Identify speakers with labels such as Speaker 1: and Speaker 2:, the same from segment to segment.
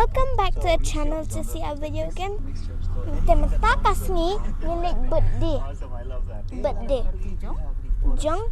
Speaker 1: Welcome back to the channel to see our video again. Temata kasni milik birthday. Jong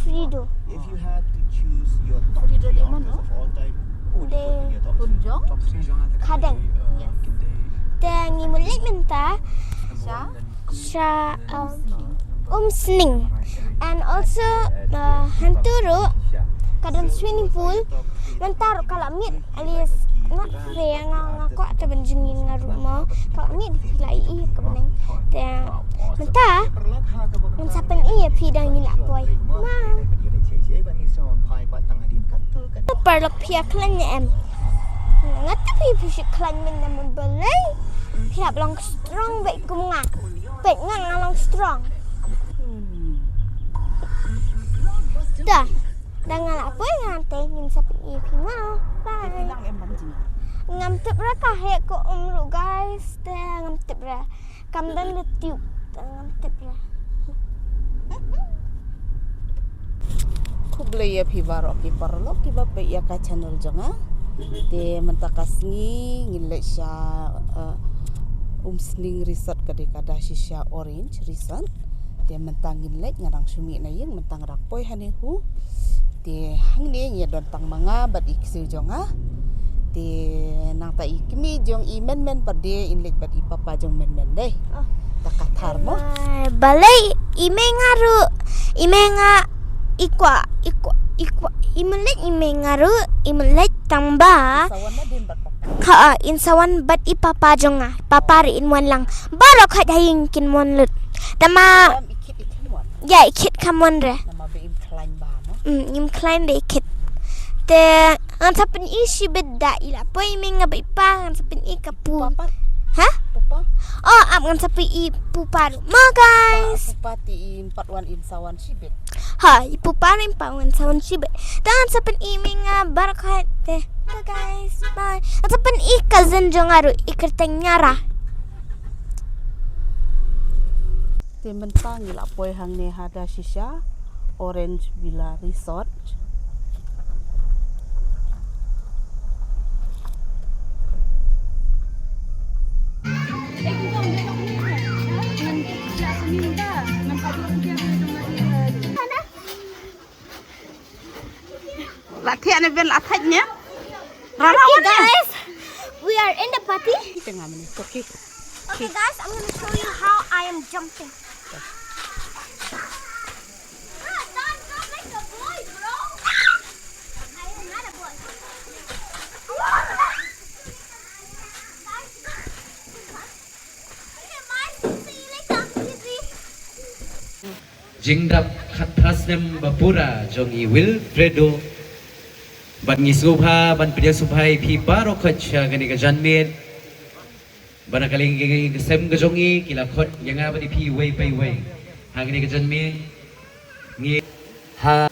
Speaker 1: Frido.
Speaker 2: If you had to choose your top
Speaker 3: Frido
Speaker 2: three
Speaker 3: di mana?
Speaker 2: artists of all time, who would you
Speaker 1: Di
Speaker 2: put in your top three?
Speaker 3: Kunjung?
Speaker 1: Kadang. Dan milik minta
Speaker 3: Sya?
Speaker 1: Sling. And also hanturu kadang swimming pool. Mentar kalau mit alias nak fair ngaku atau benjengin rumah kalau mit dipilai ke benang. Dan mentar mencapai iya pidang ni lah boy. Ma. Perlok pia klan em. Ngata pi klan men nam belai. Pia long strong baik kumanga. Baik ngang strong. Dah. Dengan apa yang ngantengin sampai EP mau. Bye.
Speaker 3: Bilang em banjing.
Speaker 1: Ngamtip ra kahek ko umru guys. Dah ngamtip ra. Kamdan letiu. Ngamtip ra.
Speaker 3: Kublaya pi barok ki parlo ki bape ya ka channel jonga. Te mentakasngi ngilek sya Sling Resort kadekada shisha Orange Resort. Te mentangin lek ngarang sumi na yung mentang rakpoy haning hu. Te hang ni nya dontang mga bat iksu jonga. Te nang ta ikmi jong imen men pade inlek bat ipapa jong men men deh. Takatar mo.
Speaker 1: Balai ime ngaru. Ime nga ikwa imelek ime ngaru imelek tamba.
Speaker 3: Sawan na din bat papa.
Speaker 1: Ka insawan bat ipapa jonga. Papari inwan lang. Barok had haying kinmon lut. Dama
Speaker 3: Dam ikit ikinwan.
Speaker 1: ya ikit kamon re.
Speaker 3: Nama be im klein ba mo.
Speaker 1: Im klein de ikit. Te ang sapen isi beda ila po ime nga ba ipa ang sapen ikapu.
Speaker 3: Papa,
Speaker 1: Ha?
Speaker 3: papa.
Speaker 1: Oh, am ang sapen ipu paru. Mo guys.
Speaker 3: Pati in 41 in sawan sibit.
Speaker 1: Ha, ipu paru im pawan sawan sibe. Dan sapen ime nga barakat te. Bye guys. Bye. Ang sapen ikazen jongaru ikerteng nyara.
Speaker 3: Te mentang ila poy hang ne hada shisha Orange Villa Resort. Latihan event atajnya.
Speaker 1: Okay guys, we are in the party.
Speaker 3: Tengah menit. Okey.
Speaker 1: Okay guys, I'm gonna show you how I am jumping. Don't make a boy, bro. I am not a boy. See you later.
Speaker 4: Jingdap khatrasnem bapura jongi Wilfredo ban ngisubha ban pidya subhai phi baro khacha gani ga janmet bana kaling gi sem ga jongi kila khot yanga bani phi wei pai wei ha gani ga janmet ngi ha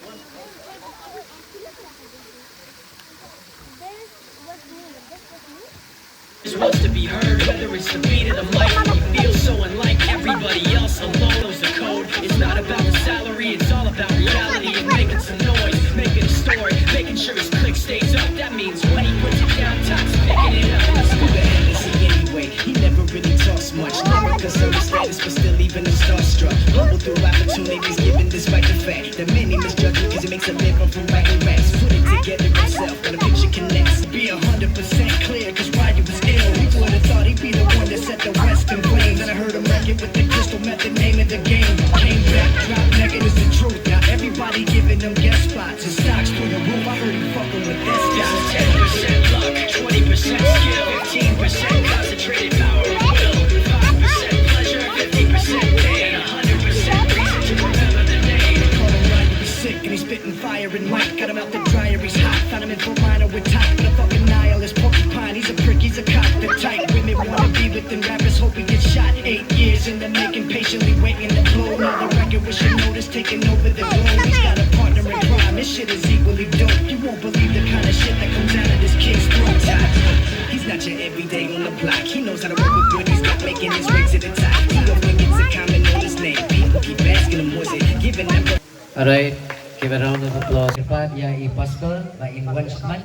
Speaker 5: Wants to be heard, whether it's the beat of the mic. You feel so unlike everybody else. Alone knows the code. It's not about the salary, it's all about reality and making some noise, making a story, making sure his click stays up. That means when he puts it down, Tops picking it up. Let's do the Hennessy anyway. He never really talks much, never concerned with status, but still even him starstruck. Humble through opportunities given despite the fact that many misjudge him because he makes a living from writing raps. Put it together himself, but a picture connects. Be 100% clear, cause Ryder was ill. He would have thought he'd be the one that set the West in flames. And I heard him wreck it with the crystal method, name of the game. Came back, dropped naked is the truth. Now everybody giving them guest spots and stocks through the roof. I heard him fucking with this guy. 10% luck, 20% skill, 15% concentrated power of will, 5% pleasure, 50% pain, 100% reason to remember the name. Call him Ryder, he's sick and he's spitting fire and Mike got him out the dryer, he's hot. Found him in Fort Minor with top, but a fucking nihilist porcupine. He's a prick, he's a cock, the type women wanna be with them rappers, hope he gets shot. 8 years in the making, patiently waiting to blow. Now the record with your notice taking over the globe. He's got a partner in crime, this shit is equally dope. You won't believe the kind of shit that comes out of this kid's throat. He's not your everyday on the block, he knows how to work with good, he's not making his way to the top. He don't think it's a common on his name, people keep asking him, was it giving them.
Speaker 4: alright, give a round of applause. Depan ya Pascal by in one man.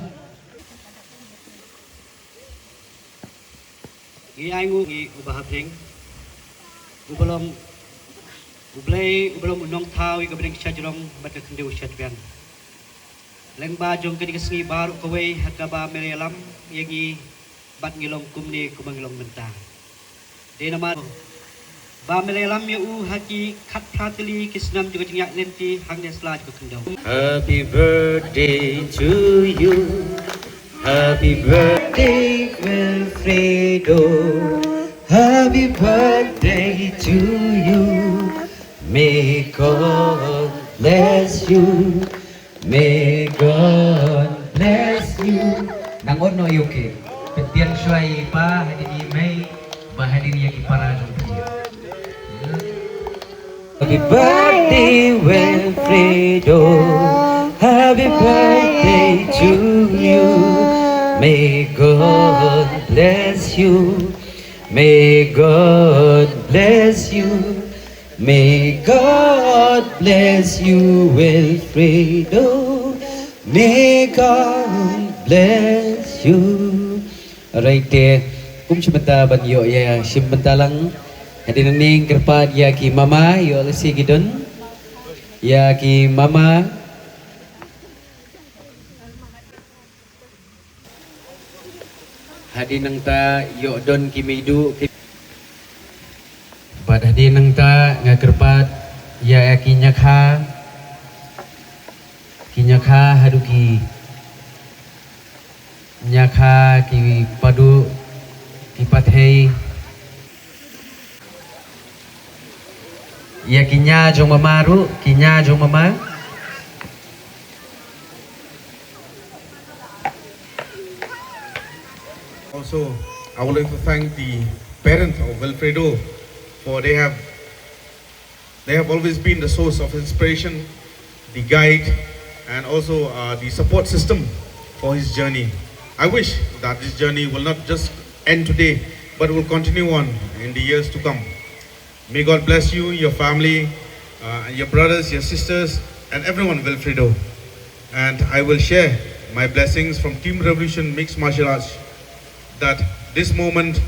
Speaker 6: ai ngu ngi ubah pring ubelom unong thau i kabring chajrong bat khndeu chatpian leng ba jong kini kesngi baru kawai hakaba melelam yangi bat ngilong kumni kumangilong mentah de nama ba melelam ya u haki khat pratili kisnam juga tingyak lenti hang desla juga khndeu.
Speaker 4: Happy birthday to you. Happy birthday, Wilfredo. Happy birthday to you. May God bless you. May God bless you. Nangon no yuki. Petian syai pa hadini may bahadini yaki para jumpiya. Happy birthday, Wilfredo. Happy birthday to you. May God bless you. May God bless you. May God bless you, Wilfredo. May God bless you. Right there. Kum sebentar banyo ya sebentar lang. Hadirin ning kerpat ya ki mama yo lesi gidon. Ya ki mama. Hadi nang ta yo don kimidu bad hadi nang ta ngakerpat ya kinyakha haduki nyakha ki padu ki pathei ya kinya jong mamaru kinya jong mama.
Speaker 7: Also, I would like to thank the parents of Wilfredo for they have always been the source of inspiration, the guide, and also the support system for his journey. I wish that this journey will not just end today, but will continue on in the years to come. May God bless you, your family, and your brothers, your sisters, and everyone, Wilfredo. And I will share my blessings from Team Revolution Mixed Martial Arts that this moment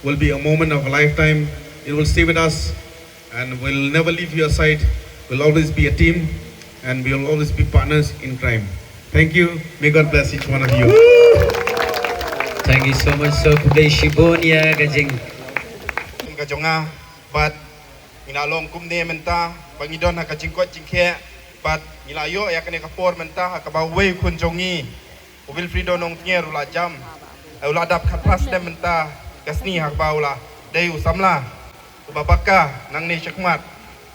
Speaker 7: will be a moment of a lifetime. It will stay with us and will never leave your side. We'll always be a team and we'll always be partners in crime. Thank you. May God bless each one of you.
Speaker 4: Thank you so much. So kuday shibon ya kajing.
Speaker 8: Kajonga but inalong kumne menta pangidon ha kajingkot jingke but nilayo ya kene kapor menta ha kabawe kun jongi Wilfredo nong nyer ula jam ula dap khatras dem menta kasni ha baula dei usamla ubabaka nang ni chakmat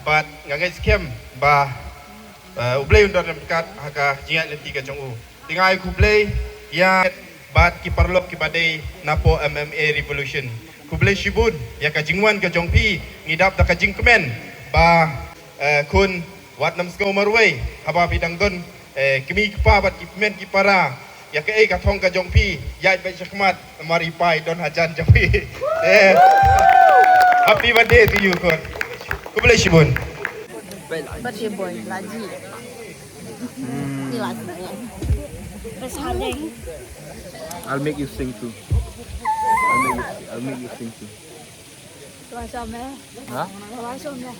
Speaker 8: but ngagai skem ba ublei undor dekat haka jingat lenti kajongu tingai kublei ya bat ki parlok ki badai napo MMA Revolution kublei shibun ya kajingwan ka jongpi ngidap ta kajing kemen ba kun wat nam sko marwei haba bidang don kimi kpa bat ki men ki para ya ke ka thong ka jongpi ya be chakmat mari pai don hajan jongpi happy birthday to you kun kublei shibun
Speaker 9: birthday boy laji ni laji terus hadeng
Speaker 2: I'll make you sing too. I'll make you sing too.
Speaker 9: Rồi xong đấy.
Speaker 2: Hả?
Speaker 9: Rồi xong đấy.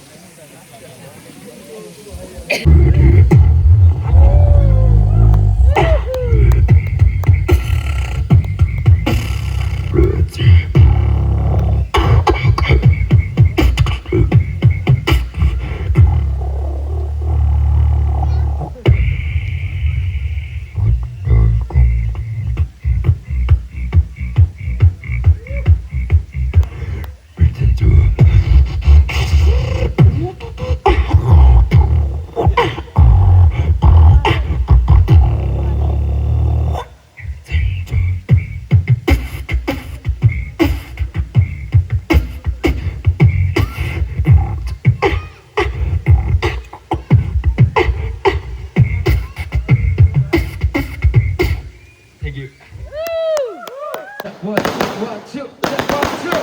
Speaker 2: One, two, one, two.